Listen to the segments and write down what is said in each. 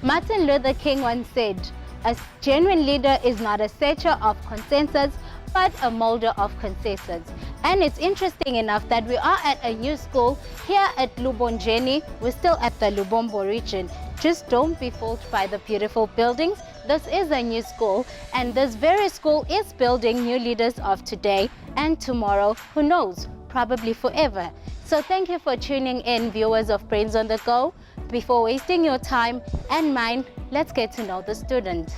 Martin Luther King once said, "A genuine leader is not a searcher of consensus, but a molder of consensus." And it's interesting enough that we are at a new school here at Lubonjeni. We're still at the Lubombo region. Just don't be fooled by the beautiful buildings. This is a new school, and this very school is building new leaders of today and tomorrow, who knows, probably forever. So thank you for tuning in, viewers of Brains on the Go. Before wasting your time and mine, let's get to know the student.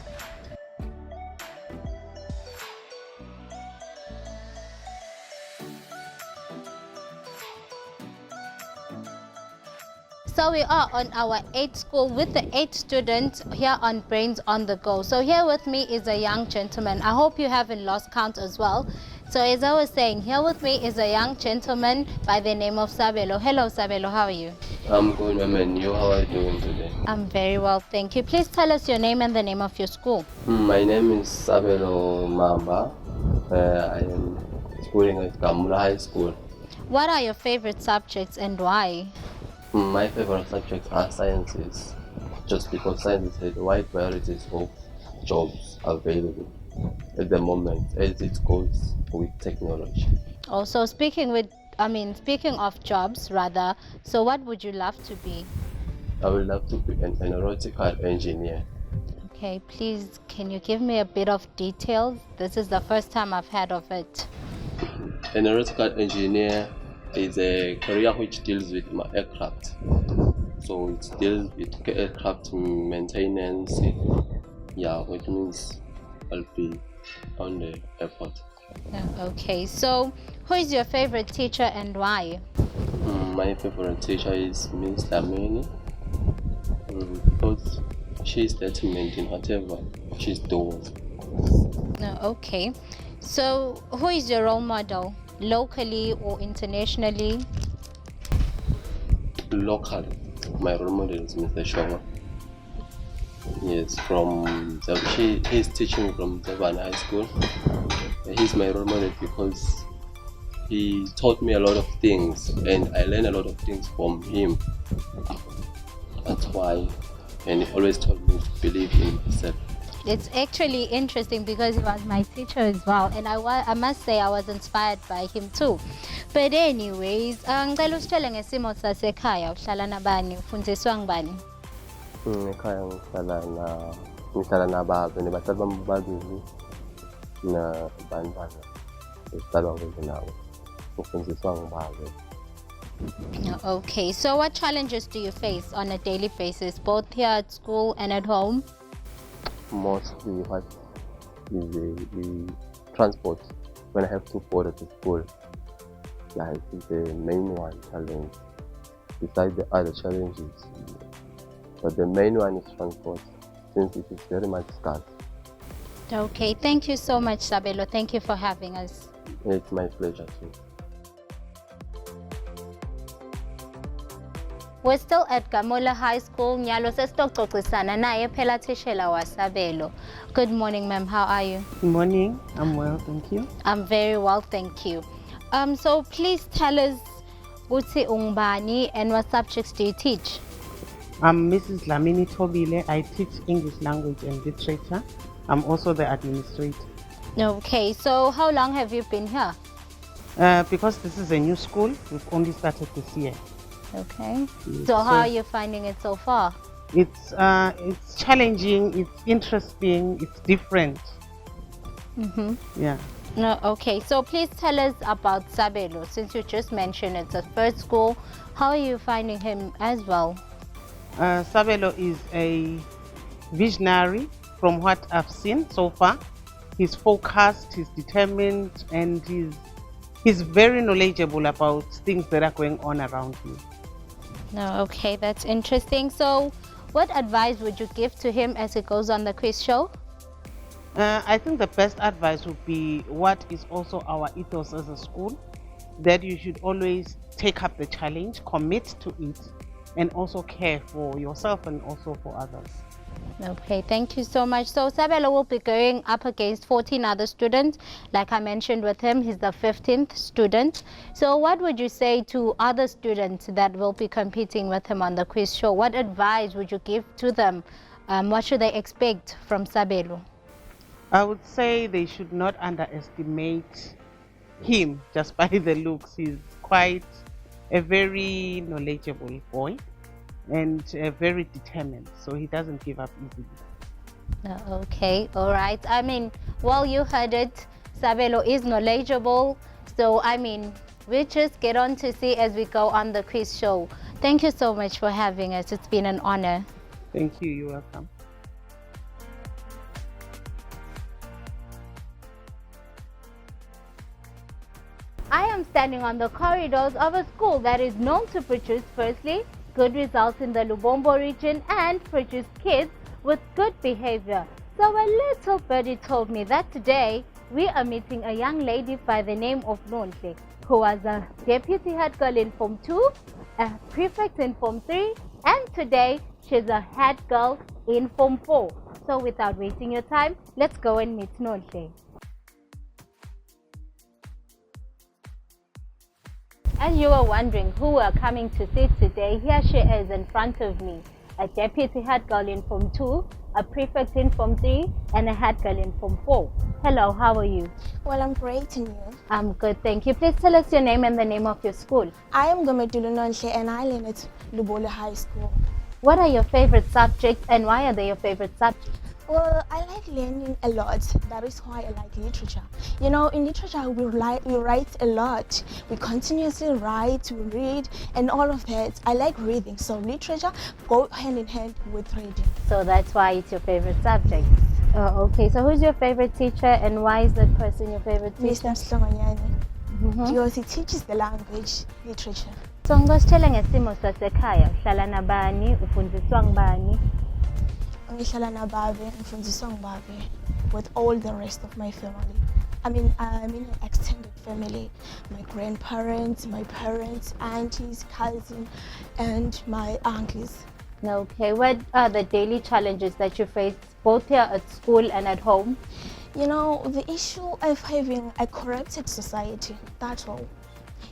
So we are on our 8th school with the 8 students here on Brains on the Go. So here with me is a young gentleman. I hope you haven't lost count as well. So as I was saying, here with me is a young gentleman by the name of Sabelo. Hello Sabelo, how are you? I'm good, ma'am, and you, how are you doing today? I'm very well, thank you. Please tell us your name and the name of your school. My name is Sabelo Mamba. I am schooling at Kamala High School. What are your favorite subjects and why? My favorite subjects are sciences, just because science has wide varieties of jobs available at the moment as it goes with technology. Also, speaking of jobs rather, so what would you love to be? I would love to be an aeronautical engineer. Okay, please, can you give me a bit of details? This is the first time I've heard of it. An aeronautical engineer is a career which deals with my aircraft. So it deals with aircraft maintenance, which means I'll be on the airport. Okay, so who is your favorite teacher and why? My favorite teacher is Miss Lamini, because she's determined in whatever she's doing. Okay, so who is your role model? Locally or internationally? Locally, my role model is Mr. Shoma. Yes, he's teaching from Zevan High School. He's my role model because he taught me a lot of things and I learned a lot of things from him. That's why, and he always told me to believe in myself. It's actually interesting because he was my teacher as well, and I must say I was inspired by him too. But anyways, ngicela usitshele ngesimo sasekhaya, uhlala nabani, ufundiswa ngibani? Ekhaya ngihlala nababe nebazali bami babili nabantwana esitalwa kwenye nawo. Ufundiswa ngibabe. Okay, so what challenges do you face on a daily basis, both here at school and at home? Mostly what is the transport when I have to go to school. That is the main one challenge, besides the other challenges. But the main one is transport, since it is very much scarce. Okay, thank you so much, Sabelo. Thank you for having us. It's my pleasure too. We're still at Kamala High School. Nyalo sesitoxoxisana naye phela thishela waSabelo. Good morning, ma'am. How are you? Good morning. I'm well, thank you. I'm very well, thank you. So please tell us uthi ungubani and what subjects do you teach? I'm Mrs. Lamini Tobile. I teach English language and literature. I'm also the administrator. Okay, so how long have you been here? Because this is a new school, we've only started this year. Okay. So how are you finding it so far? It's challenging, it's interesting, it's different. Yeah. No, okay, so please tell us about Sabelo. Since you just mentioned it's a first school, how are you finding him as well? Sabelo is a visionary from what I've seen so far. He's focused, he's determined, and he's very knowledgeable about things that are going on around him. No, okay, that's interesting. So what advice would you give to him as he goes on the quiz show? I think the best advice would be what is also our ethos as a school, that you should always take up the challenge, commit to it, and also care for yourself and also for others. Okay, thank you so much. So Sabelo will be going up against 14 other students. Like I mentioned with him, he's the 15th student. So what would you say to other students that will be competing with him on the quiz show? What advice would you give to them What should they expect from Sabelo? I would say they should not underestimate him just by the looks. He's quite a very knowledgeable boy and very determined, so he doesn't give up easily. Okay, all right. I mean, well, you heard it. Sabelo is knowledgeable. So, I mean, we just get on to see as we go on the quiz show. Thank you so much for having us. It's been an honor. Thank you. You're welcome. I am standing on the corridors of a school that is known to produce, firstly, good results in the Lubombo region and produce kids with good behavior. So a little birdie told me that today we are meeting a young lady by the name of Nonhle, who was a deputy head girl in Form 2, a prefect in Form 3, and today she's a head girl in Form 4. So without wasting your time, let's go and meet Nonhle. As you were wondering who we're coming to see today, here she is in front of me. A deputy head girl in Form 2, a prefect in Form 3, and a head girl in Form 4. Hello, how are you? Well, I'm great, and you? I'm good, thank you. Please tell us your name and the name of your school. I am Goma and I learn at Lubole High School. What are your favorite subjects and why are they your favorite subjects? Well, I like learning a lot. That is why I like literature. You know, in literature, we write a lot. We continuously write, we read, and all of that. I like reading, so literature go hand in hand with reading. So that's why it's your favorite subject. Oh, okay. So who's your favorite teacher and why is that person your favorite teacher? Mr. Slonganyani. Because he teaches the language, literature. So ngositshela ngesimo sasekhaya, uhlala nabani, ufundiswa ngubani? Ngihlala nababe, ngifundiswa ngubabe with all the rest of my family. I'm in an extended family. My grandparents, my parents, aunties, cousins, and my uncles. Okay, what are the daily challenges that you face both here at school and at home? You know, the issue of having a corrupted society, that's all.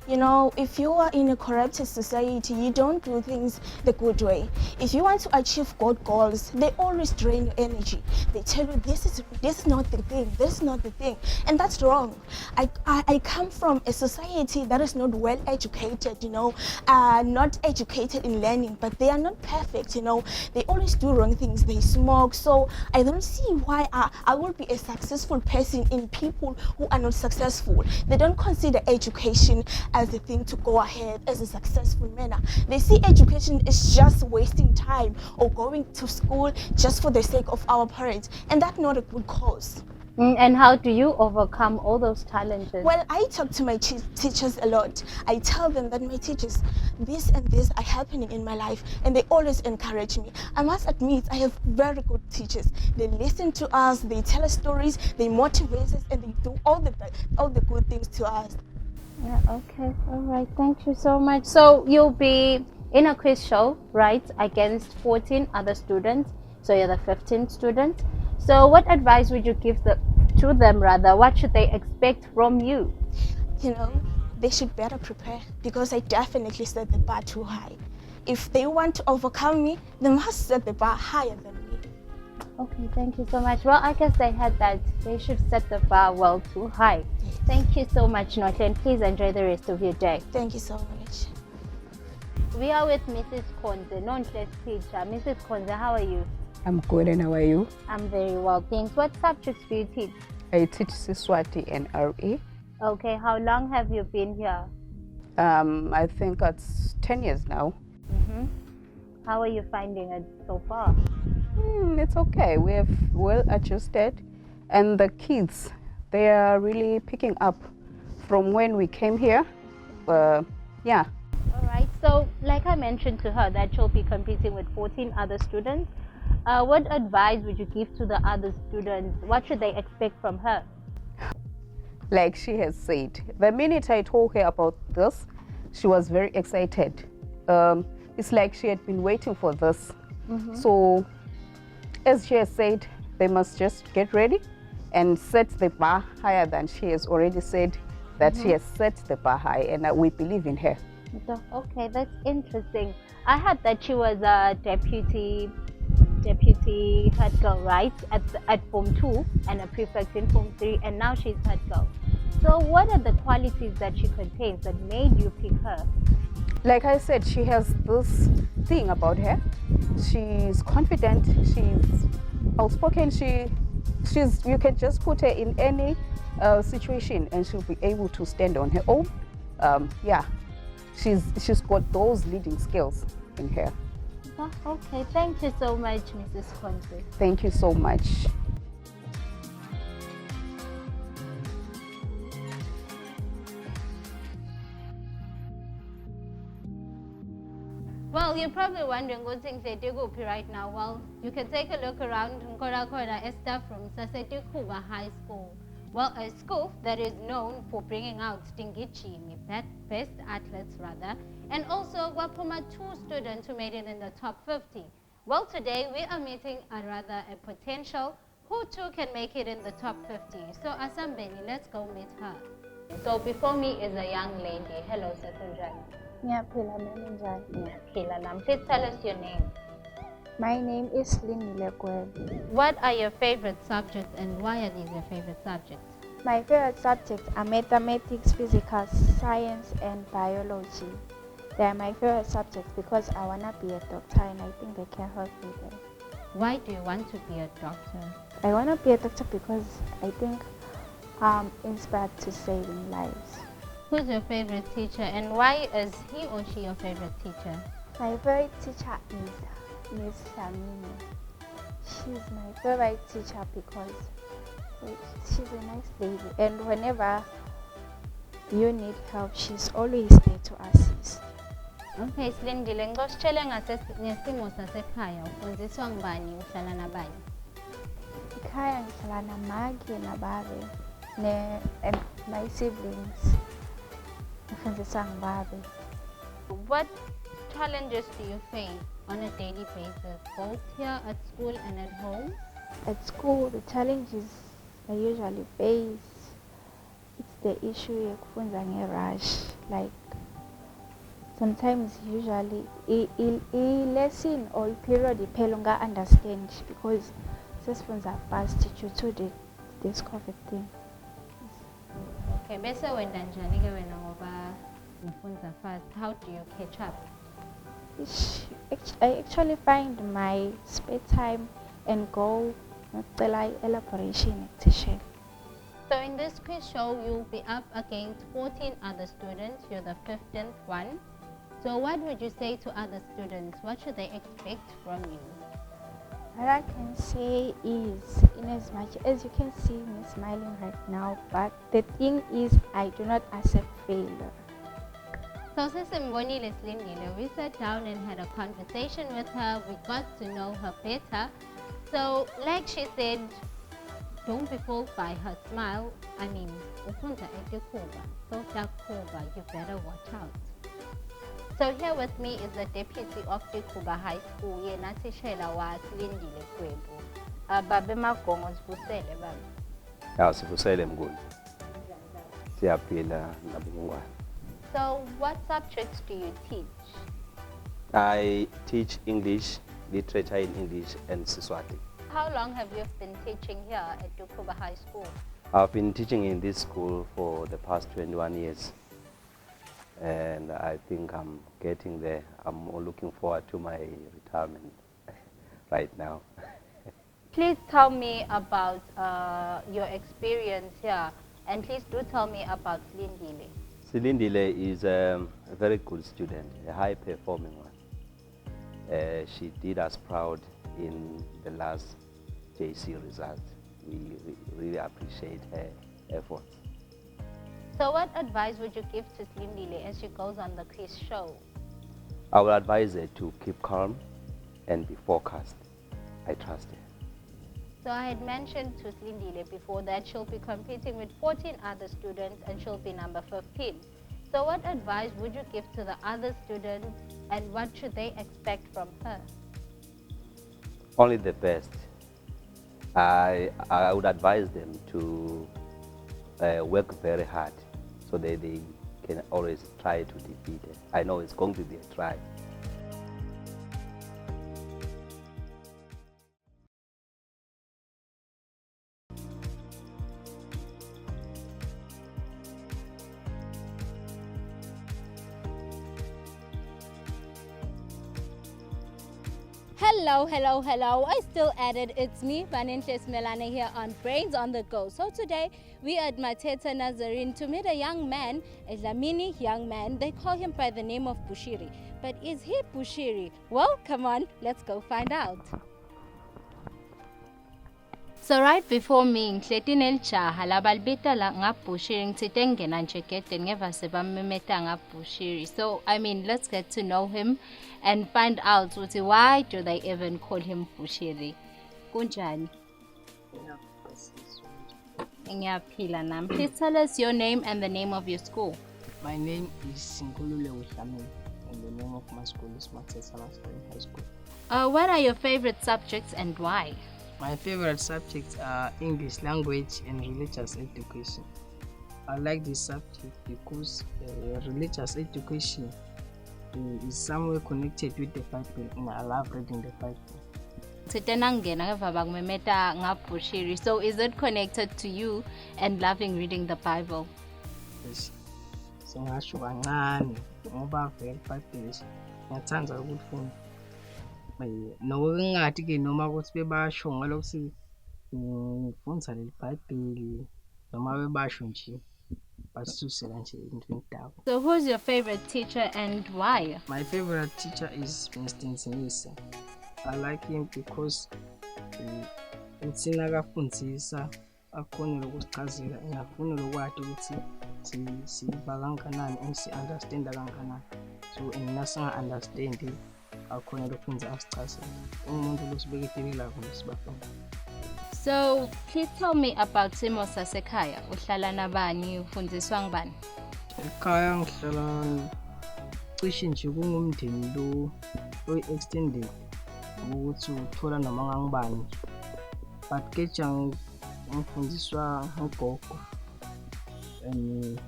You know, if you are in a corrupted society, you don't do things the good way. If you want to achieve good goals, they always drain your energy. They tell you this is not the thing, this is not the thing, and that's wrong. I come from a society that is not well educated, you know, not educated in learning, but they are not perfect, you know. They always do wrong things, they smoke, so I don't see why I will be a successful person in people who are not successful. They don't consider education as a thing to go ahead as a successful manner. They see education is just wasting time or going to school just for the sake of our parents, and that's not a good cause. And how do you overcome all those challenges? Well, I talk to my teachers a lot. I tell them that my teachers, this and this are happening in my life, and they always encourage me. I must admit, I have very good teachers. They listen to us, they tell us stories, they motivate us, and they do all the good things to us. Yeah, okay, all right, thank you so much. So you'll be in a quiz show, right, against 14 other students. So you're the 15th student. So what advice would you give to them rather? What should they expect from you? You know, they should better prepare because I definitely set the bar too high. If they want to overcome me, they must set the bar higher than me. Okay, thank you so much. Well, I guess they had that. They should set the bar well too high. Thank you so much, Nonhle, and please enjoy the rest of your day. Thank you so much. We are with Mrs. Konze, Nonhle's teacher. Mrs. Konze, how are you? I'm good, and how are you? I'm very well, thanks. What subjects do you teach? I teach Eswatini and RE. Okay, how long have you been here? I think it's 10 years now. How are you finding it so far? It's okay. We have well adjusted, and the kids, they are really picking up from when we came here. Yeah. All right, so like I mentioned to her that she'll be competing with 14 other students. What advice would you give to the other students? What should they expect from her? Like she has said, the minute I told her about this, she was very excited. It's like she had been waiting for this. So, as she has said, they must just get ready and set the bar higher than she has already said that she has set the bar high, and we believe in her. Okay, that's interesting. I heard that she was a deputy deputy head girl, right? At Form 2 and a prefect in Form 3, and now she's head girl. So what are the qualities that she contains that made you pick her? Like I said, she has this thing about her. She's confident, she's outspoken, she's you can just put her in any situation and she'll be able to stand on her own. Yeah, she's got those leading skills in her. Oh, okay, thank you so much, Mrs. Conte. Thank you so much. Well, you're probably wondering what things they do right now. Well, you can take a look around Esther from Sasetikuba High School. Well, a school that is known for bringing out Stingichimi, best athletes rather, and also Wapuma 2 students who made it in the top 50. Well, today we are meeting a potential who too can make it in the top 50. So Asambeni, let's go meet her. So before me is a young lady. Hello, Satunjai. Ngiyaphila nami njani? Ngiyaphila nami. Please tell us your name. My name is Lindile Gweb. What are your favorite subjects and why are these your favorite subjects? My favorite subjects are mathematics, physics, science, and biology. They are my favorite subjects because I want to be a doctor and I think they can help me there. Why do you want to be a doctor? I want to be a doctor because I think I'm inspired to saving lives. Who's your favorite teacher and why is he or she your favorite teacher? My favorite teacher is Miss Shamini. She's my favorite teacher because she's a nice lady and whenever you need help, she's always there to assist. Okay, Silindile, ngositshele ngesimo sasekhaya, ufundiswa ngubani, uhlala nabani? Ekhaya ngihlala namake nababe and my siblings. Ngifundiswa ngubabe. What challenges do you face on a daily basis, both here at school and at home? At school, the challenges I usually face, it's the issue yokufunda nge-rush. Like, sometimes usually lesson or period iphela unga-understand because sesifunza fast due to this COVID thing. Okay, bese wenda njani ke wena ngoba ufunza fast? How do you catch up? I actually find my spare time and go ngicela elaboration teacher. So in this quiz show, you'll be up against 14 other students. You're the 15th one. So what would you say to other students? What should they expect from you? What I can say is, in as much as you can see me smiling right now, but the thing is, I do not accept failure. So Sisimbonile Silindile, we sat down and had a conversation with her. We got to know her better. So like she said, don't be fooled by her smile. I mean, ufunza etikuba, so takuba, you better watch out. So here with me is the deputy of Kuba High School, yena tishela wa Silindile Kwebu. Babe Magongo sibusele babe. Ya sibusele mnguni. Siyaphila nabungwana. So what subjects do you teach? I teach English, literature in English and Eswatini. How long have you been teaching here at Kuba High School? I've been teaching in this school for the past 21 years. And I think I'm getting there. I'm looking forward to my retirement right now. Please tell me about your experience here, and please do tell me about Silindile. Silindile is a very good student, a high-performing one. She did us proud in the last JC result. We really appreciate her efforts. So what advice would you give to Silindile as she goes on the quiz show? I would advise her to keep calm and be focused. I trust her. So I had mentioned to Silindile before that she'll be competing with 14 other students and she'll be number 15. So what advice would you give to the other students and what should they expect from her? Only the best. I would advise them to work very hard so that they can always try to defeat it. I know it's going to be a try. Hello, hello, hello. I still added it's me, Vanintes Melane here on Brains on the Go. So today we are at Mateta Nazarene to meet a young man, a Dlamini young man. They call him by the name of Bushiri. But is he Bushiri? Well, come on, let's go find out. So right before me, ngihletini elijaha labalibita la ngaBushiri ngithite ngena nje egedeni ngeva sebamemeta ngaBushiri. So I mean, let's get to know him and find out why do they even call him Bushiri. Kunjani? Ngiyaphila nami. Please tell us your name and the name of your school. My name is Singulule Ushamin, and the name of my school is Mateta High School. What are your favorite subjects and why? My favorite subjects are English language and religious education. I like this subject because religious education is somewhere connected with the Bible, and I love reading the Bible. So is it connected to you and loving reading the Bible? Yes. Singasho kancane ngoba vele iBhayibheli ngiyathanda ukufunda. Nokungathi ke noma ukuthi bebasho ngalokuthi ngifundza leli Bhayibheli noma bebasho nje basisusela nje into endaba. So who's your favorite teacher and why? My favorite teacher is Mr. Nsinisa. I like him because uthina akafundzisa akhonela ukusichazela ngafunela ukwazi ukuthi siba kanganani and si-understand kanganani. So nasinga understand akhonela ukufundza asichazela umuntu losibekele lapho lesibafunda. So please tell me about simo sasekhaya. Uhlala nabani? Ufundiswa ngubani? Ekhaya ngihlala cishe nje kungumndeni lo extended ukuthi uthola noma ngangibani. But ke ngifundiswa ngogogo and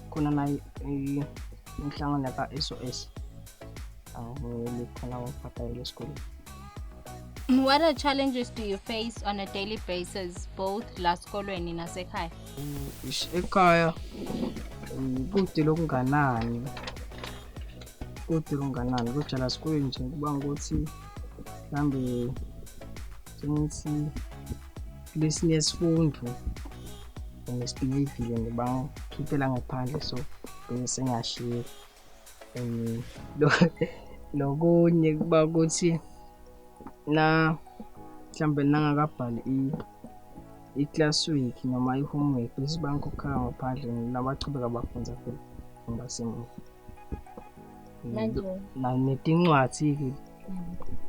khona nayi inhlangano ka SOS khona ngiphatha esikoleni. What are challenges do you face on a daily basis, both la sikolweni nasekhaya? Ekhaya kude lokunganani kodwa la sikoleni nje kuba ukuthi mhlambe ngithi lesinye isifundo ngesibhekile ngibangikhiphela ngaphandle so bese ngiyashiya lokunye kuba ukuthi na mhlambe nangakabhali i-class week noma i-homework bese bangikhokha ngaphandle nabachubeka bafundza phela ngibasemuva. Netincwadzi-ke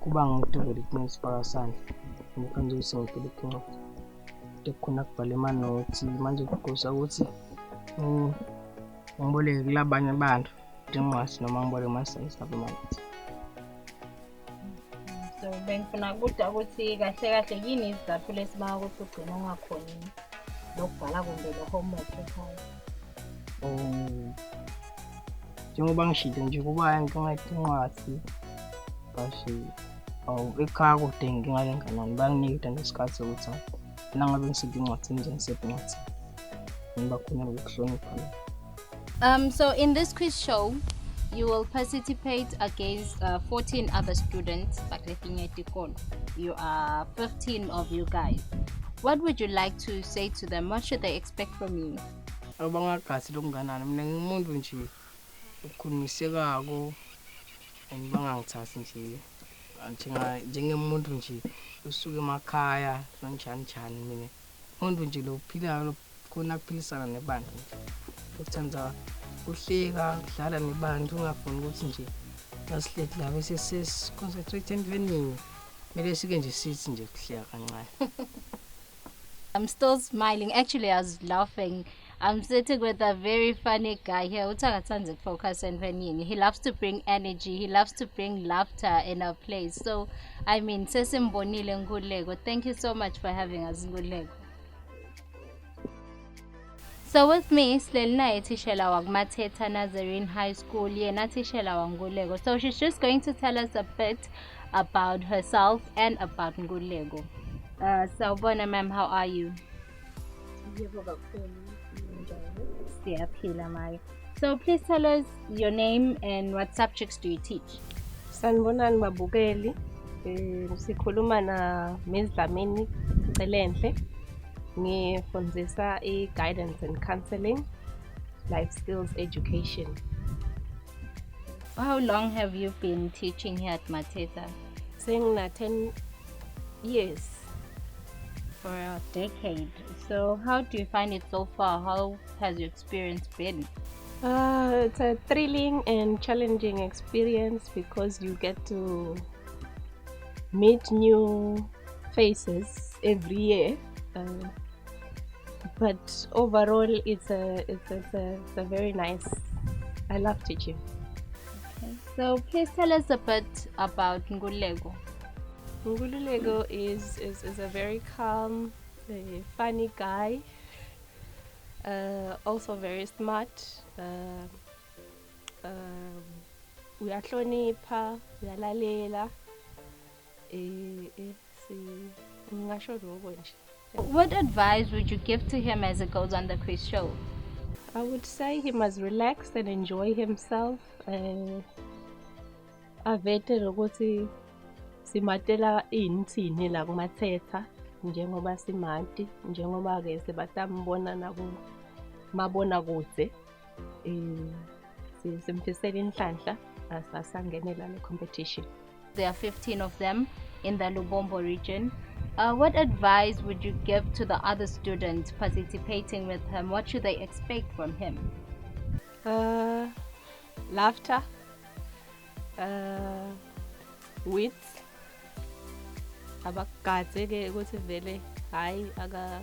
kuba ngidobela isifaka sandla ngikwenza ukuthi ngidobele incwadzi kukhona kubhala amanothi manje kugosa ukuthi ngiboleke kulabanye abantu incwadzi noma ngiboleke amasayizi abamanothi. So bengifuna ukudla ukuthi kahle kahle yini izizathu lesibanga ukuthi ugcina ungakhoni lokubhala kumbe lo-homework ekhaya? Njengoba ngishilo nje kuba ngingayidinga incwadzi bashe ekhaya kude ngingalenganani banginika nesikhathi sokuthi nangabe ngisiphi incwadzi nje ngisiphi incwadzi ngibakhonela ukuhlonipha. So in this quiz show, you will participate against 14 other students. You are 15 of you guys. What would you like to say to them? What should they expect from you? Abangagazi lokunganani mina ngimuntu nje ukukhulumisekako and bangangithathi nje njengemuntu nje usuke emakhaya njani mina umuntu nje lophila khona kuphilisana nebantu ukuthanda uhleka udlala nebantu ungafuni ukuthi nje asihleki la bese concentrate endweni mele sike nje sithi nje kuhleka kancane. I'm still smiling. Actually, I was laughing. I'm sitting with a very funny guy here. Focus and he loves to bring energy. He loves to bring laughter in our place. So, I mean, sesimbonile ngulego. Thank you so much for having us ngulego. So with me, Slelna Tishela wa Mateta Nazarene High School. Yena Tishela wa ngulego. So she's just going to tell us a bit about herself and about ngulego. Sawubona ma'am, how are you? So please tell us your name and what subjects do you teach? Sanibonani babukeli. Sikhuluma na Ms. Dlamini Celenhle. Ngifundisa i-guidance and counseling, life skills education. How long have you been teaching here at Mateta? Sengina 10 years. For a decade. So how do you find it so far? How has your experience been? It's a thrilling and challenging experience because you get to meet new faces every year. But overall, it's a very nice. I love teaching. Okay. So please tell us a bit about Ngulego. Ngululego is a very calm, funny guy. Also very smart. Uyahlonipha, uyalalela. Ngingasho lokho nje. What advice would you give to him as he goes on the quiz show? I would say he must relax and enjoy himself. Avete ukuthi simatela inthini la kumathetha njengoba simati njengoba ke sebatambona naku mabona kude simfisela inhlanhla asangenela le competition. There are 15 of them in the Lubombo region. What advice would you give to the other students participating with him? What should they expect from him? Laughter, wit, abakade ke ukuthi vele hayi aka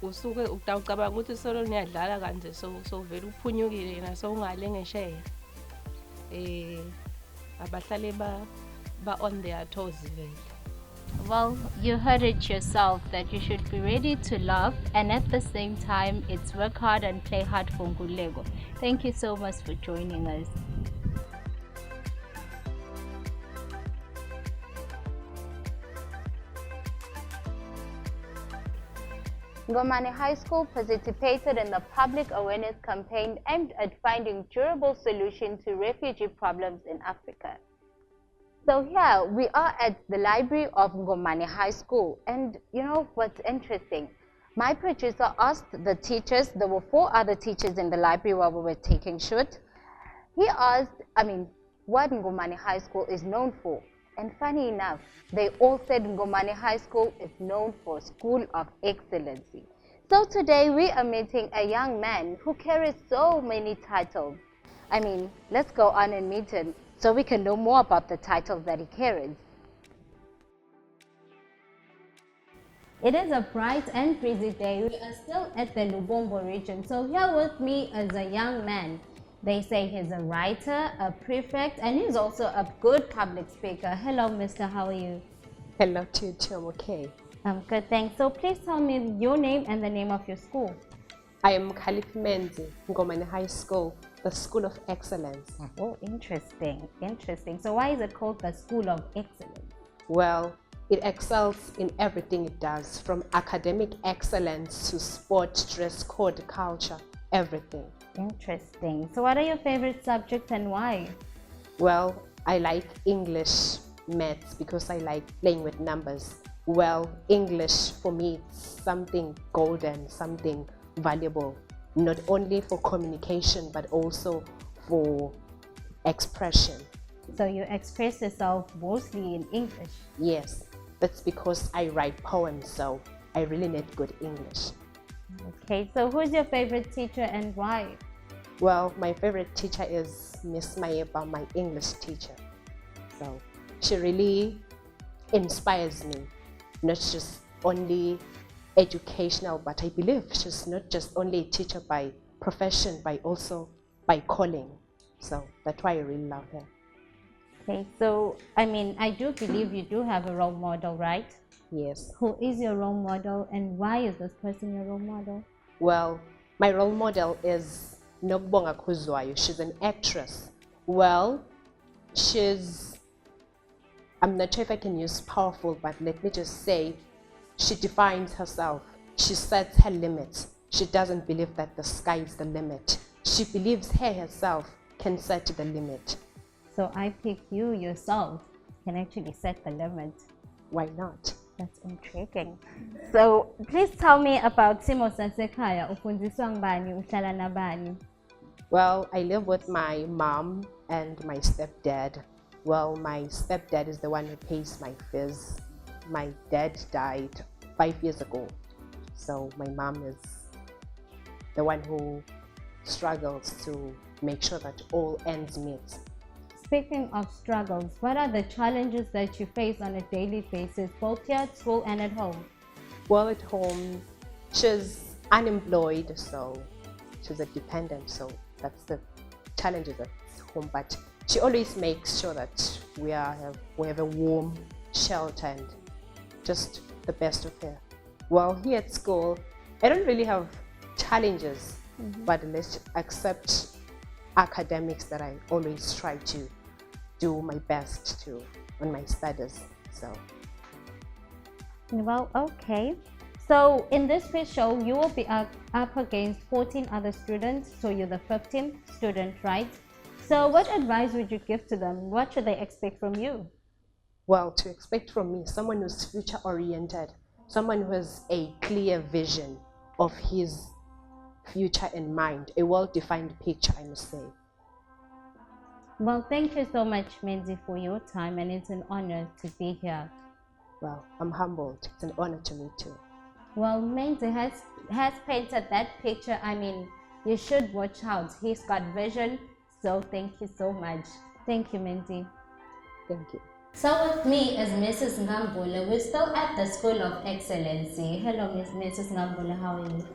usuke utawucabanga ukuthi solo niyadlala kanje so vele uphunyukile yena so ungalengesheya abahlale ba on their toes vele. Well, you heard it yourself that you should be ready to laugh and at the same time it's work hard and play hard for Ngulego. Thank you so much for joining us. Goma High School participated in the public awareness campaign aimed at finding durable solutions to refugee problems in Africa. So here we are at the library of Goma High School, and you know what's interesting? My producer asked the teachers, there were 4 other teachers in the library while we were taking shoot. He asked, what Goma High School is known for. And funny enough, they all said Goma High School is known for School of Excellency. So today we are meeting a young man who carries so many titles. Let's go on and meet him so we can know more about the titles that he carries. It is a bright and breezy day. We are still at the Lubombo region. So here with me is a young man. They say he's a writer, a prefect, and he's also a good public speaker. Hello, mister. How are you? Hello, teacher. I'm okay. I'm good, thanks. So please tell me your name and the name of your school. I am Khalif Menzi, Goma High School, the School of Excellence. Oh, interesting. Interesting. So why is it called the School of Excellence? Well, it excels in everything it does, from academic excellence to sport, dress code, culture, everything. Interesting. So what are your favorite subjects and why? Well, I like English, maths, because I like playing with numbers. Well, English for me is something golden, something valuable, not only for communication, but also for expression. So you express yourself mostly in English? Yes, that's because I write poems, so I really need good English. Okay, so who's your favorite teacher and why? Well, my favorite teacher is Miss Mayeba, my English teacher. So she really inspires me, not just only educational, but I believe she's not just only a teacher by profession, but also by calling. So that's why I really love her. Okay, so I do believe you do have a role model, right? Yes. Who is your role model and why is this person your role model? Well, my role model is Nokubonga Kuzwayo. She's an actress. Well, I'm not sure if I can use powerful, but let me just say, she defines herself. She sets her limits. She doesn't believe that the sky is the limit. She believes her herself can set the limit. So I pick you yourself can actually set the limit. Why not? That's intriguing. So please tell me about Simo Sasekhaya. Ufundiswa ngubani, uhlala nabani? Well, I live with my mom and my stepdad. Well, my stepdad is the one who pays my fees. My dad died 5 years ago. So my mom is the one who struggles to make sure that all ends meet. Speaking of struggles, what are the challenges that you face on a daily basis, both here at school and at home? Well, at home, she's unemployed, so she's a dependent, so that's the challenges at home. But she always makes sure that we have a warm shelter and just the best of her. Well, here at school, I don't really have challenges, but let's accept academics that I always try to do my best to on my studies. So well, okay. So in this quiz show, you will be up against 14 other students. So you're the 15th student, right? So what advice would you give to them? What should they expect from you? Well, to expect from me, someone who's future oriented, someone who has a clear vision of his future in mind, a well-defined picture, I must say. Well, thank you so much, Menzi, for your time, and it's an honor to be here. Well, I'm humbled. It's an honor to meet you. Well, Menzi has painted that picture. I mean, you should watch out. He's got vision. So thank you so much. Thank you, Menzi. Thank you. So with me is Mrs. Ngambula. We're still at the School of Excellency. Hello, Mrs. Ngambula. How are you?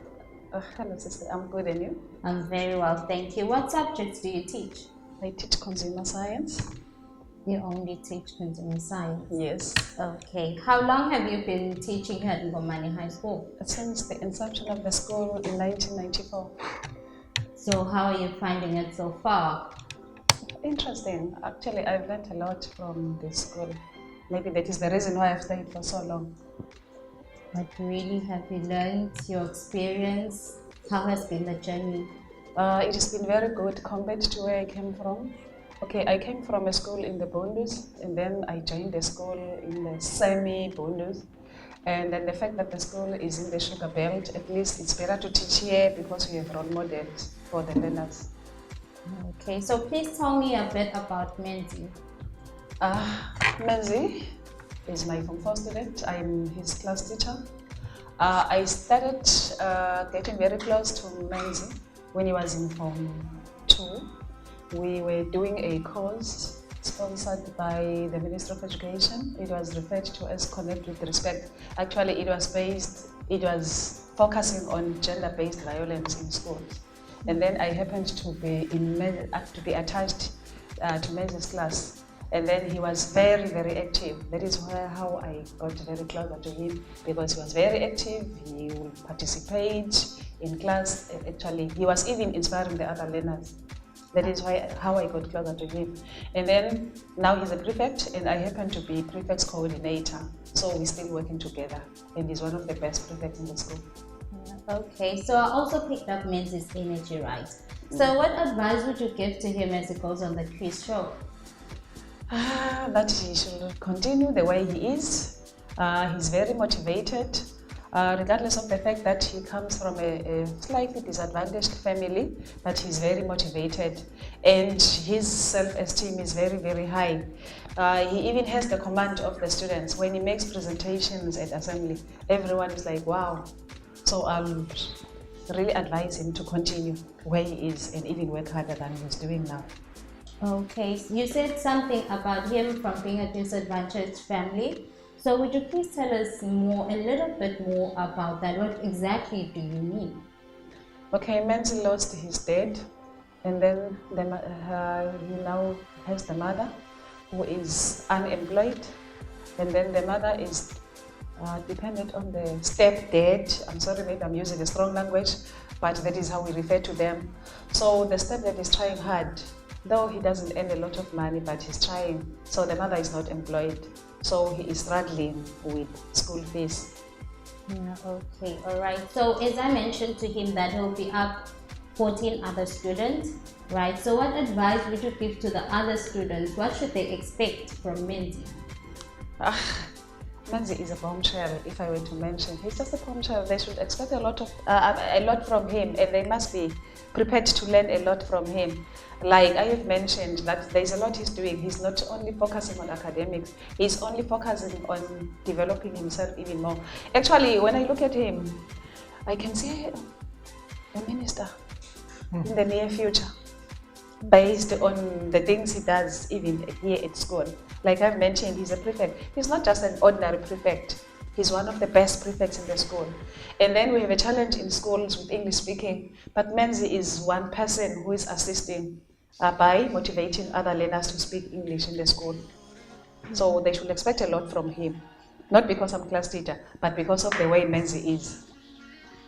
Hello, sister. I'm good, and you? I'm very well, thank you. What subjects do you teach? I teach consumer science. You only teach consumer science? Yes. Okay. How long have you been teaching here at Ngomani High School? Since the inception of the school in 1994. So how are you finding it so far? Interesting. Actually, I've learned a lot from this school. Maybe that is the reason why I've stayed for so long. What really have you learned, your experience? How has been the journey? It has been very good compared to where I came from. Okay, I came from a school in the Bondus, and then I joined the school in the semi-Bondus. And then the fact that the school is in the sugar belt, at least it's better to teach here because we have role models for the learners. Okay, so please tell me a bit about Menzi. Menzi is my Form 4 student. I'm his class teacher. I started getting very close to Menzi when he was in Form 2. We were doing a course sponsored by the Ministry of Education. It was referred to as Connect with Respect. Actually, it was focusing on gender-based violence in schools. And then I happened to be attached to Menzi's class. And then he was very, very active. That is how I got very closer to him, because he was very active. He would participate in class. Actually, he was even inspiring the other learners. That is how I got closer to him. And then now he's a prefect, and I happen to be prefect's coordinator. So we're still working together, and he's one of the best prefects in the school. Okay, so I also picked up Menzi's energy, right? So what advice would you give to him as he goes on the quiz show? That he should continue the way he is. He's very motivated, regardless of the fact that he comes from a slightly disadvantaged family, but he's very motivated, and his self-esteem is very, very high. He even has the command of the students. When he makes presentations at assembly, everyone is like, wow. So I'll really advise him to continue where he is and even work harder than he's doing now. Okay, so you said something about him from being a disadvantaged family. So would you please tell us a little bit more about that? What exactly do you mean? Okay, Menzi lost his dad, and then he now has the mother who is unemployed, and then the mother is dependent on the stepdad. I'm sorry, maybe I'm using a strong language, but that is how we refer to them. So the stepdad is trying hard, though he doesn't earn a lot of money, but he's trying. So the mother is not employed, so he is struggling with school fees. Yeah, okay, all right. So as I mentioned to him that he'll be up 14 other students, right? So what advice would you give to the other students? What should they expect from Menzi? Menzi is a bombshell, if I were to mention. He's just a bombshell. They should expect a lot from him, and they must be prepared to learn a lot from him. Like I have mentioned, that there's a lot he's doing. He's not only focusing on academics, he's only focusing on developing himself even more. Actually, when I look at him, I can see a minister in the near future, based on the things he does even here at school. Like I've mentioned, he's a prefect. He's not just an ordinary prefect. He's one of the best prefects in the school. And then we have a challenge in schools with English speaking, but Menzi is one person who is assisting by motivating other learners to speak English in the school. So they should expect a lot from him. Not because I'm class teacher, but because of the way Menzi is.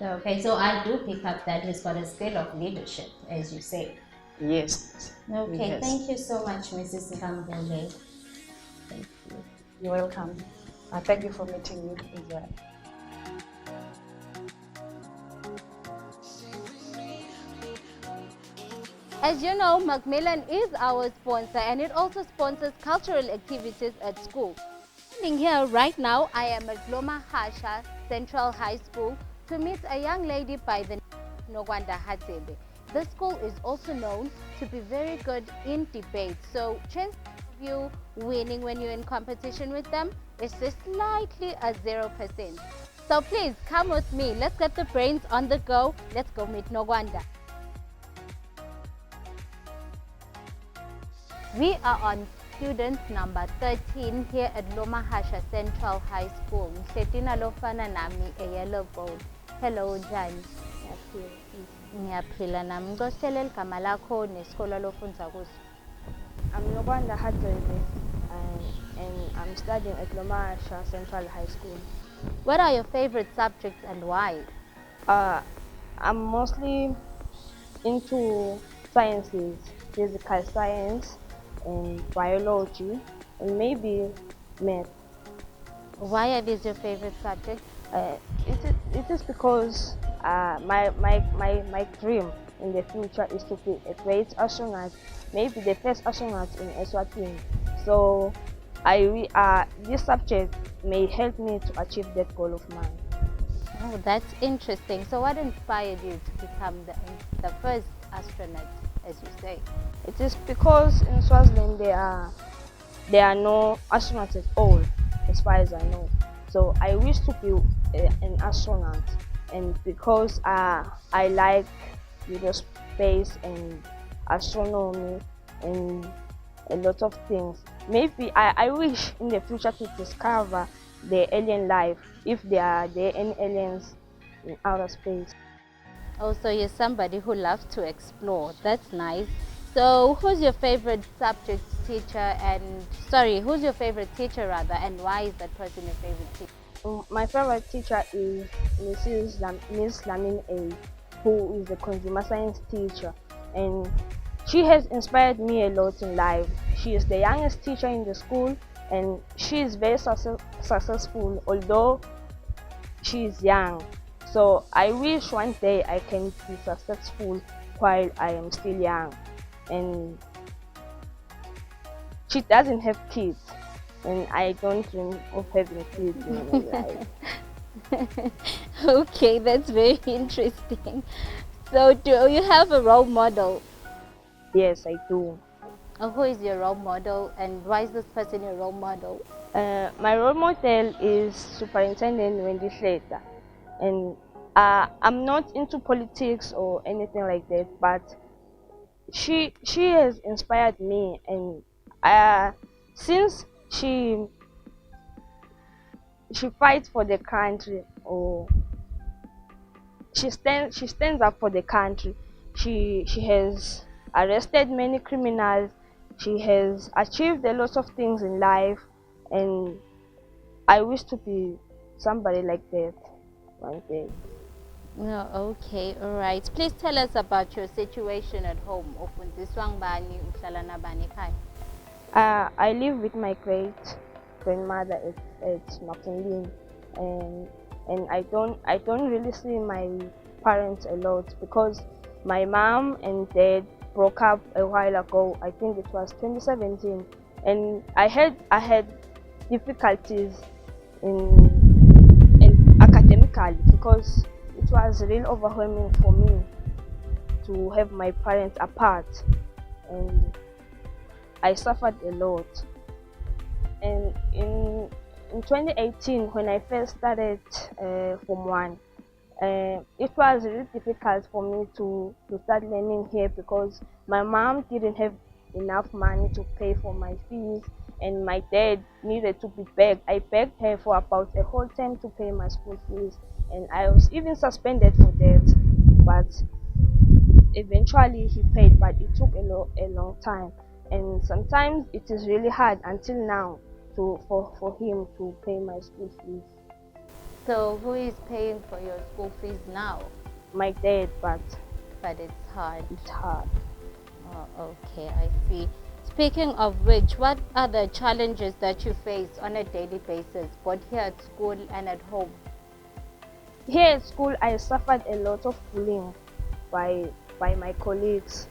Okay, so I do pick up that he's got a skill of leadership, as you say. Yes. Okay, Yes. thank you so much, Mrs. Nkambule. Thank you. You're welcome. Thank you for meeting me as well. As you know, Macmillan is our sponsor, and it also sponsors cultural activities at school. Standing here right now, I am at Loma Hasha Central High School to meet a young lady by the name of Nogwanda Hatebe. The school is also known to be very good in debate, so chances of you winning when you're in competition with them is just slightly a 0%. So please come with me. Let's get the brains on the go. Let's go meet Nogwanda. We are on student number 13 here at Loma Hasha Central High School. Msetina lofana nami a yellow boat. Hello, Jan. Ngiyaphila nami. Ngosele igama lakho nesikolo lofunza kuso. I'm Nogwanda Hatebe and I'm studying at Loma Hasha Central High School. What are your favorite subjects and why? I'm mostly into sciences, physical science and biology and maybe math. Why are these your favorite subjects? It is because my dream in the future is to be a great astronaut, maybe the first astronaut in Eswatini. So this subject may help me to achieve that goal of mine. Oh, that's interesting. So what inspired you to become the first astronaut, as you say? It is because in Swaziland there are no astronauts at all, as far as I know. So I wish to be an astronaut, and because I like space and astronomy and a lot of things. Maybe I wish in the future to discover the alien life, if there are any aliens in outer space. Also, you're somebody who loves to explore. That's nice. So who's your favorite subject teacher who's your favorite teacher rather, and why is that person your favorite teacher? My favorite teacher is Miss Lamin A, who is a consumer science teacher, and she has inspired me a lot in life. She is the youngest teacher in the school and she is very successful, although she is young. So I wish one day I can be successful while I am still young. And she doesn't have kids, and I don't dream of having kids in my life. Okay, that's very interesting. So do you have a role model? Yes, I do. Who is your role model, and why is this person your role model? My role model is Superintendent Wendy Sleta, and I'm not into politics or anything like that, but she has inspired me, and since she fights for the country, or she stands up for the country. She has arrested many criminals. She has achieved a lot of things in life, and I wish to be somebody like that one day. No, okay, all right. Please tell us about your situation at home. I live with my great grandmother at Makunlin, and I don't really see my parents a lot because my mom and dad broke up a while ago. I think it was 2017, and I had difficulties in academically because it was really overwhelming for me to have my parents apart, and I suffered a lot. And in 2018, when I first started Form 1, it was really difficult for me to start learning here because my mom didn't have enough money to pay for my fees, and my dad needed to be begged. I begged her for about a whole term to pay my school fees, and I was even suspended for that. But eventually he paid, but it took a long time, and sometimes it is really hard until now for him to pay my school fees. So who is paying for your school fees now? My dad, but it's hard. It's hard. Oh, okay, I see. Speaking of which, what are the challenges that you face on a daily basis, both here at school and at home? Here at school, I suffered a lot of bullying by my colleagues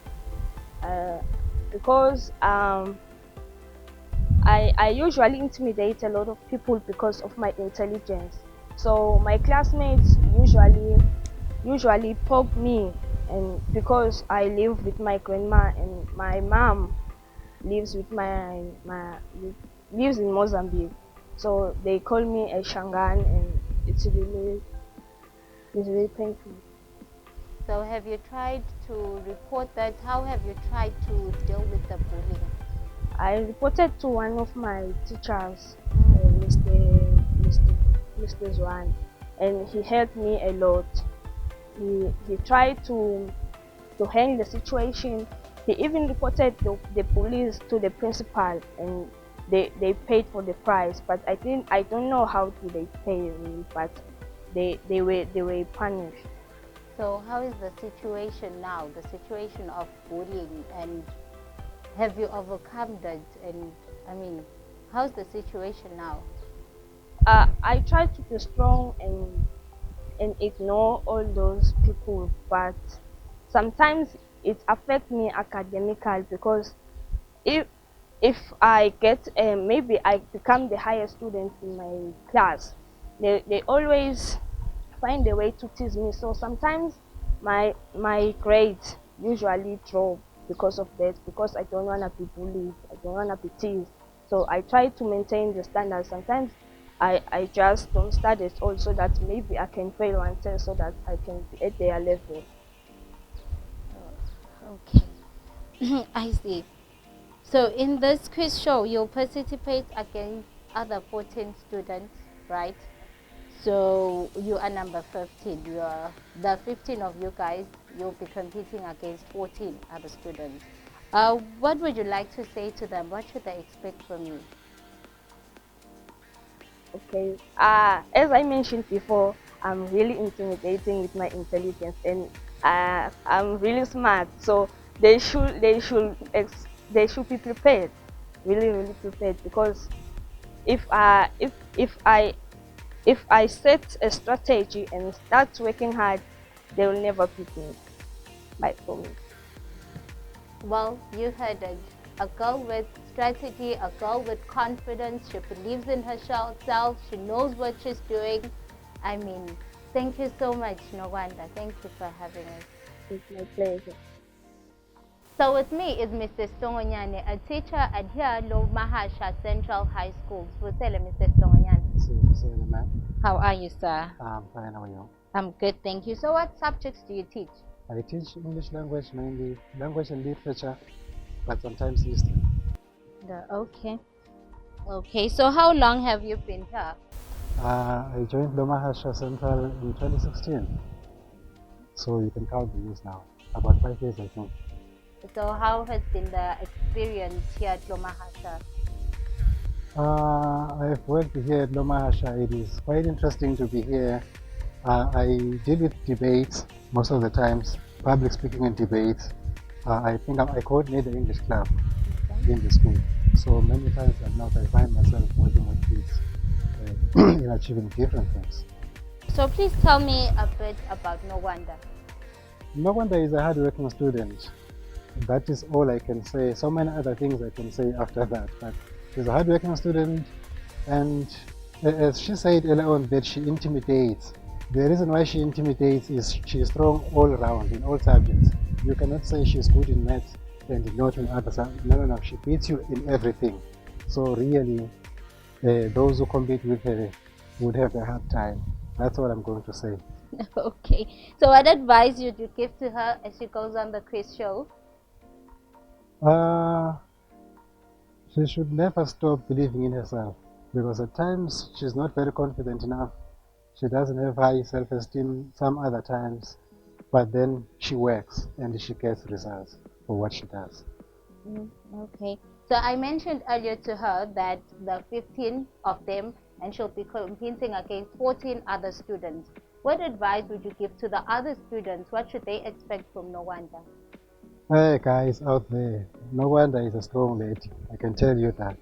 because I usually intimidate a lot of people because of my intelligence. So my classmates usually poke me, and because I live with my grandma and my mom lives with lives in Mozambique, so they call me a Shangan, and it's really painful. So have you tried to report that? How have you tried to deal with the bullying? I reported to one of my teachers, Mr. Zwan, and he helped me a lot. He tried to handle the situation. He even reported the police to the principal, and they paid for the price. But I don't know how they pay really, but they were punished. So how is the situation now? The situation of bullying, and have you overcome that? And I mean, how's the situation now? I try to be strong and ignore all those people, but sometimes it affects me academically because if I get maybe I become the highest student in my class, they always find a way to tease me. So sometimes my grades usually drop because of that, because I don't want to be bullied, I don't want to be teased. So I try to maintain the standards. Sometimes I just don't study at all so that maybe I can fail one test so that I can be at their level. Okay. I see. So in this quiz show, you'll participate against other 14 students, right? So you are number 15. You are the 15 of you guys. You'll be competing against 14 other students. What would you like to say to them? What should they expect from you? Okay. As I mentioned before, I'm really intimidating with my intelligence, and I'm really smart. So they should be prepared, really prepared, because if I set a strategy and start working hard, they will never beat me. For me. Well, you heard it. A girl with strategy, a girl with confidence. She believes in herself. She knows what she's doing. I mean, thank you so much, Nwanda. Thank you for having us. It's my pleasure. So with me is Mr. Stongonyane, a teacher at here Loma Hasha Central High School. Mr. Stongonyane. How are you, sir? I'm fine, how are you? I'm good, thank you. So what subjects do you teach? I teach English language, mainly language and literature, but sometimes history. Okay. Okay, so how long have you been here? I joined Loma Hasha Central in 2016. So you can count the years now. About 5 years, I think. So how has been the experience here at Loma Hasha? I've worked here at Loma Hasha. It is quite interesting to be here. I deal with debates most of the times, public speaking and debates. I think I coordinate the English club in the school. So many times now I find myself working with kids in achieving different things. So please tell me a bit about Nwanda. Nowanda is a hardworking student. That is all I can say. So many other things I can say after that, but she's a hardworking student, and as she said earlier on that she intimidates. The reason why she intimidates is she is strong all around in all subjects. You cannot say she's good in maths and not in other subjects. No. She beats you in everything. So really, those who compete with her would have a hard time. That's what I'm going to say. Okay. So what advice would you give to her as she goes on the quiz show? She should never stop believing in herself, because at times she's not very confident enough. She doesn't have high self-esteem some other times, but then she works and she gets results for what she does. Okay. So I mentioned earlier to her that the 15 of them, and she'll be competing against 14 other students. What advice would you give to the other students? What should they expect from Nowanda? Hey guys out there, Nowanda is a strong lady, I can tell you that.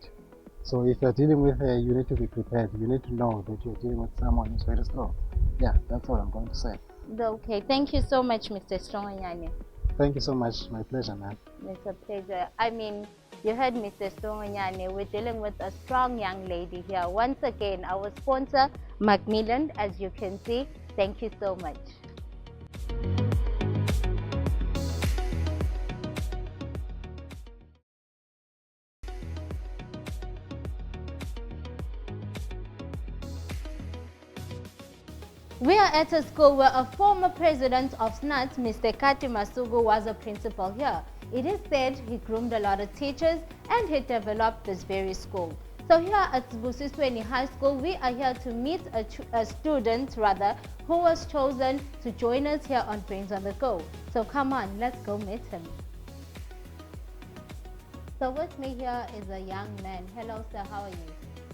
So if you're dealing with her, you need to be prepared. You need to know that you're dealing with someone who's very strong. Yeah, that's what I'm going to say. Okay. Thank you so much, Mr. Stronganyane. Thank you so much. My pleasure, man. It's a pleasure. I mean, you heard Mr. Stronganyane. We're dealing with a strong young lady here. Once again, our sponsor, Macmillan, as you can see. Thank you so much. We are at a school where a former president of SNUT, Mr. Kati Masugu, was a principal here. It is said he groomed a lot of teachers and he developed this very school. So here at Eswatini High School, we are here to meet a student who was chosen to join us here on Brains on the Go. So come on, let's go meet him. So with me here is a young man. Hello sir, how are you?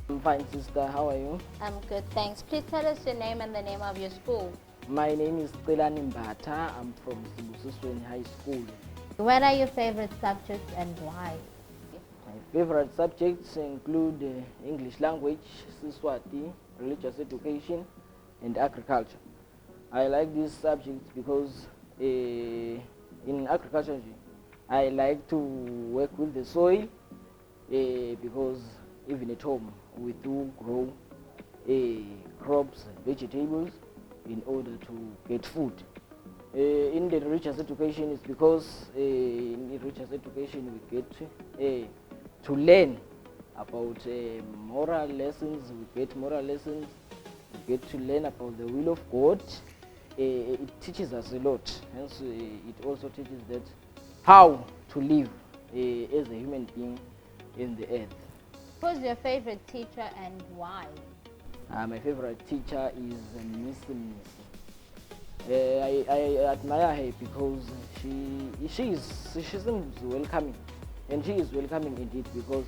I'm fine, sister. How are you? I'm good, thanks. Please tell us your name and the name of your school. My name is Qelani Mbata. I'm from Eswatini High School. What are your favorite subjects and why? My favorite subjects include English language, Siswati, religious education, and agriculture. I like these subjects because in agriculture, I like to work with the soil because even at home, we do grow crops, vegetables, in order to get food. In the religious education, is because in religious education we get to learn about moral lessons. We get moral lessons. We get to learn about the will of God. It teaches us a lot. Hence, it also teaches that how to live as a human being in the earth. Who's your favorite teacher and why? My favorite teacher is Miss Missy. I admire her because she seems welcoming, and she is welcoming indeed, because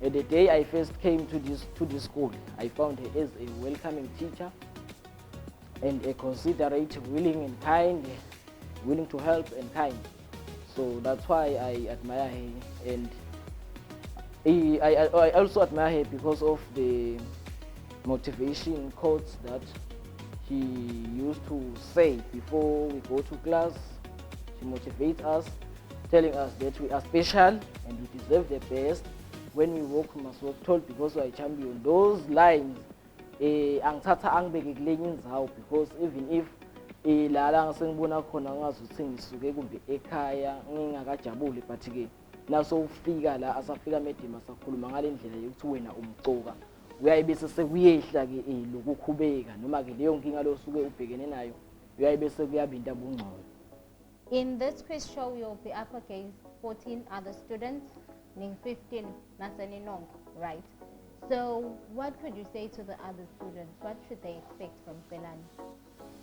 the day I first came to this school, I found her as a welcoming teacher and a considerate, willing and kind, willing to help and kind. So that's why I admire her, and I also admire her because of the motivation quotes that she used to say before we go to class. She motivates us, telling us that we are special and we deserve the best. When we walk, we must walk tall because we are champion. Those lines, angithatha angibeke kule indzawo, because even if lala ngisengibona khona ngazuthi ngisuke kumbe ekhaya ngingakajabuli, but ke naso ufika la asafika medima sakhuluma ngale ndlela yokuthi wena umcoka, uyayibe sekuyehla ke lokukhubeka noma ke leyo nkinga losuke ubhekene nayo, uyayibe sekuyabinta bungcono. In this quiz show, you'll be up against 14 other students, ning 15 nasaninong, right? So what could you say to the other students? What should they expect from Qelani?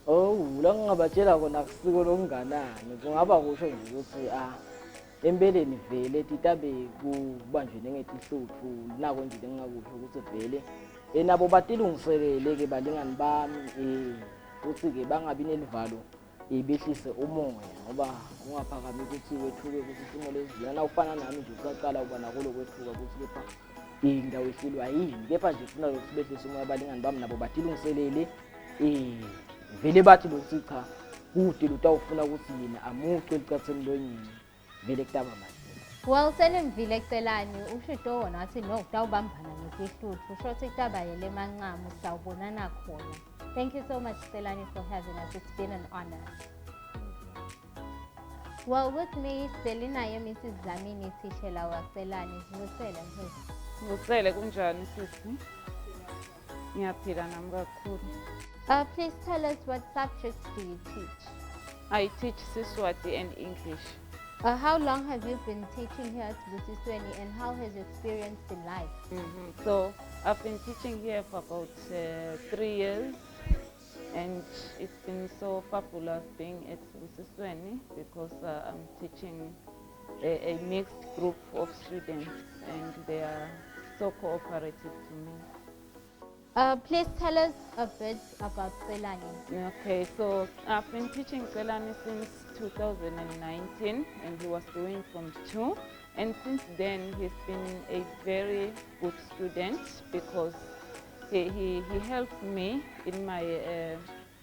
Oh, la ngingabatshela kona kusiko lokunganani, kungaba kusho nje ukuthi empeleni vele titabe kubanjwe nengetihluthu nako nje engingakusho ukuthi vele nabo batilungiselele ke balingani bami, ukuthi ke bangabi nelivalo behlise umoya, ngoba ungaphakami ukuthi wethuke ukuthi isimo lesivulana ufana nami nje usaqala uba nako lokwethuka ukuthi kepha indawo ehlulwa yini, kepha nje funa ukuthi behlise umoya balingani bami nabo batilungiselele vele bathi lokuthi cha kude lutawufuna ukuthi yena amuce elicatsheni lonyini vele kutaba manje. Well, senimvile kucelani ushuto wona athi no kutawubambana nesihluthu usho ukuthi kutaba yele manqamu sawubonana khona. Thank you so much Celani for having us. It's been an honor. Well, with me Selina Mrs. Zamini Tishela wa Celani. Vusele mfethu. Vusele kunjani sisi? Ngiyaphila nami kakhulu. Please tell us what subjects do you teach? I teach Eswatini and English. How long have you been teaching here at Eswatini and how has your experience been like? So I've been teaching here for about 3 years, and it's been so fabulous being at Eswatini because I'm teaching a mixed group of students and they are so cooperative to me. Please tell us a bit about Celani. Okay, so I've been teaching Celani since 2019 and he was doing Form 2, and since then he's been a very good student because he helped me in my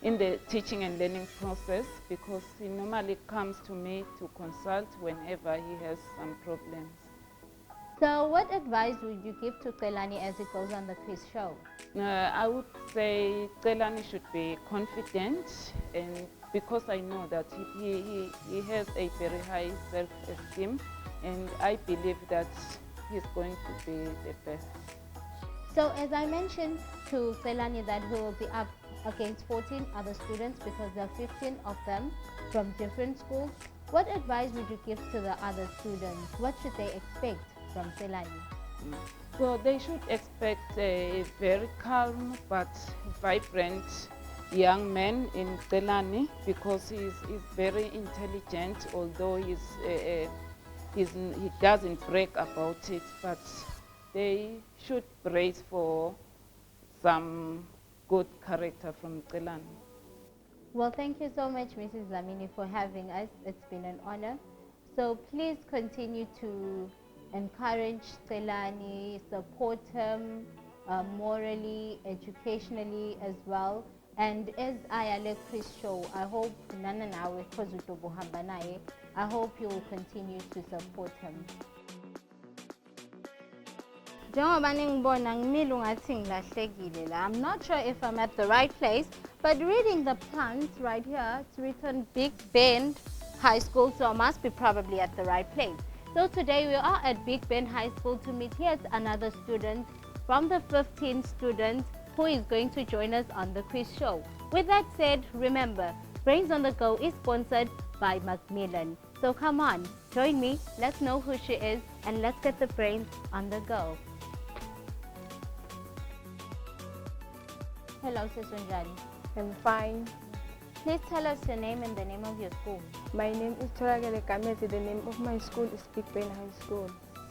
in the teaching and learning process because he normally comes to me to consult whenever he has some problems. So what advice would you give to Celani as it goes on the quiz show? I would say Celani should be confident, and because I know that he has a very high self-esteem, and I believe that he's going to be the best. So as I mentioned to Celani that he will be up against 14 other students because there are 15 of them from different schools, what advice would you give to the other students? What should they expect from Celani? So they should expect a very calm but vibrant young man in Celani because he's very intelligent, although he doesn't brag about it, but they should brace for some good character from Celani. Well, thank you so much, Mrs. Zamini, for having us. It's been an honor. So please continue to encourage Celani, support him morally, educationally as well. And as I Chris show, I hope Nana nawe I hope you will continue to support him. I'm not sure if I'm at the right place, but reading the plans right here, it's written Big Bend High School, so I must be probably at the right place. So today we are at Big Bend High School to meet yet another student from the 15 students who is going to join us on the quiz show. With that said, remember, Brains on the Go is sponsored by Macmillan. So come on, join me, let's know who she is, and let's get the brains on the go. Hello, Sisunjani. I'm fine. Please tell us your name and the name of your school. My name is Toragele Kamete. The name of my school is Big Ben High School.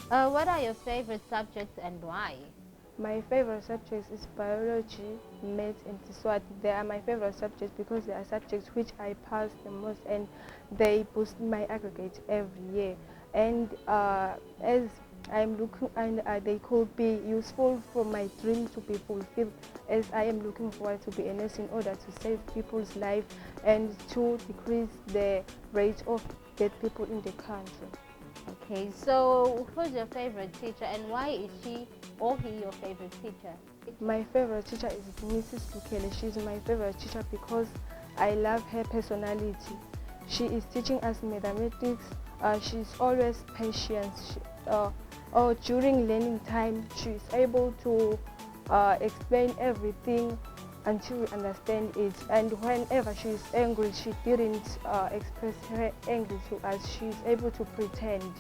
What are your favorite subjects and why? My favorite subjects is biology, maths, and Eswatini. They are my favorite subjects because they are subjects which I pass the most and they boost my aggregate every year. And as I'm looking, and they could be useful for my dream to be fulfilled, as I am looking forward to be a nurse in order to save people's lives and to decrease the rate of dead people in the country. Okay, so who's your favorite teacher and why is she or he your favorite teacher? My favorite teacher is Mrs. Bukele. She's my favorite teacher because I love her personality. She is teaching us mathematics. She's always patient. During learning time, she is able to explain everything until we understand it. And whenever she is angry, she didn't express her anger to us. She is able to pretend,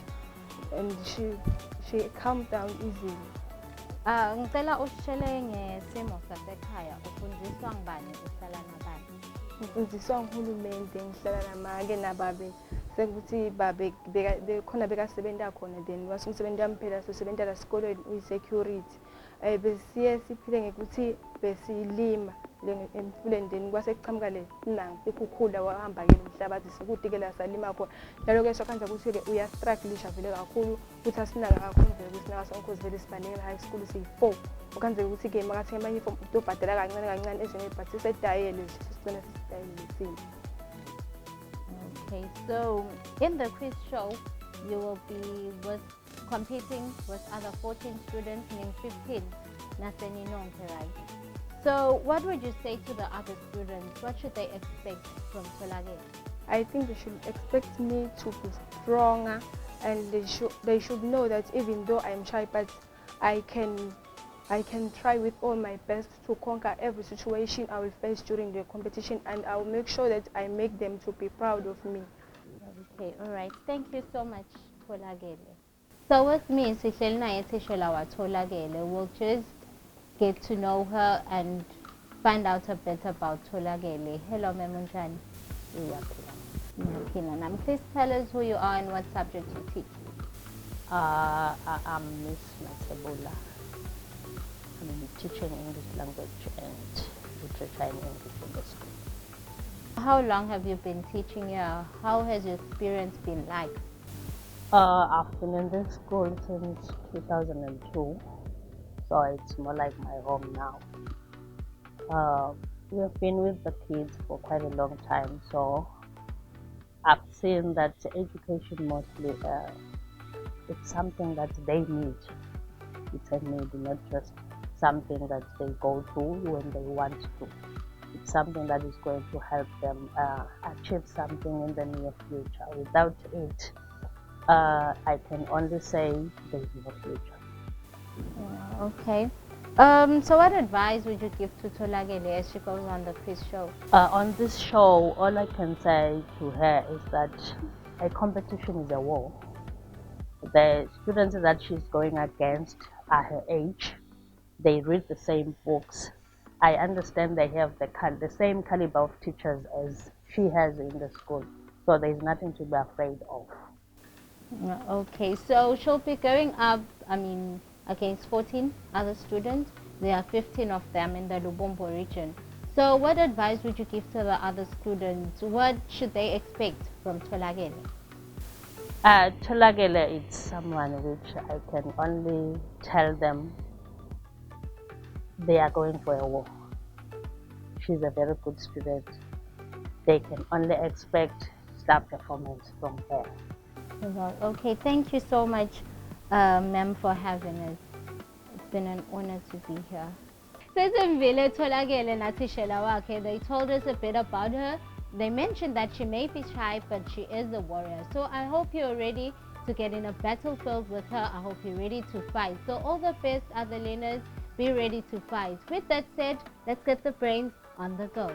and she calms down easily. Ngicela usitshele ngesimo sasekhaya ufundiswa ngubani uhlala nabani? Ngifundiswa nguhulumende, ngihlala namake nababe. Sekuthi babe khona bekasebenza khona, then wasumsebenzi wami phela sisebenza la esikoleni uyi-security. Besiye siphile ngekuthi besilima emfuleni, then kwasekuqhamuka le nanga ikhukhula wahamba-ke nomhlabathi sekude-ke la salima khona. Njalo-ke sokwenza ukuthi-ke uyastrugglisha vele kakhulu ukuthi asinaka kakhulu vele ukuthi sinaka sonke because vele sibanele high school siyi-4. Okwenzeka ukuthi-ke makathenga ama-uniform utobhadala kancane kancane ezinye but sisedayele sigcina sisidayele sini. Okay, so in the quiz show, you will be competing with other 14 students named 15. Right? So what would you say to the other students? What should they expect from Tolagele? I think they should expect me to be stronger, and they should know that even though I'm shy, but I can try with all my best to conquer every situation I will face during the competition, and I will make sure that I make them to be proud of me. Okay, all right. Thank you so much, Tolagele. So with me, Sishelna Etishelawa Tolagele, we'll just get to know her and find out a bit about Tolagele. Hello, Memunjani. Please tell us who you are and what subject you teach. I'm Miss Mateta. I'm teaching English language and literature and English in the school. How long have you been teaching here? How has your experience been like? I've been in this school since 2002, so it's more like my home now. We have been with the kids for quite a long time, so I've seen that education mostly it's something that they need. It's a need, not just something that they go to when they want to. It's something that is going to help them achieve something in the near future. Without it, I can only say there's no future. Okay. So what advice would you give to Tolagele as she goes on the quiz show? On this show, all I can say to her is that a competition is a war. The students that she's going against are her age. They read the same books. I understand they have the same caliber of teachers as she has in the school. So there's nothing to be afraid of. Okay, so she'll be going up, against 14 other students. There are 15 of them in the Lubombo region. So what advice would you give to the other students? What should they expect from Tolagele? Tolagele is someone which I can only tell them they are going for a war. She's a very good student. They can only expect star performance from her. Okay, thank you so much, ma'am, for having us. It's been an honor to be here. They told us a bit about her. They mentioned that she may be shy, but she is a warrior. So I hope you're ready to get in a battlefield with her. I hope you're ready to fight. So all the best, other learners, be ready to fight. With that said, let's get the brains on the go.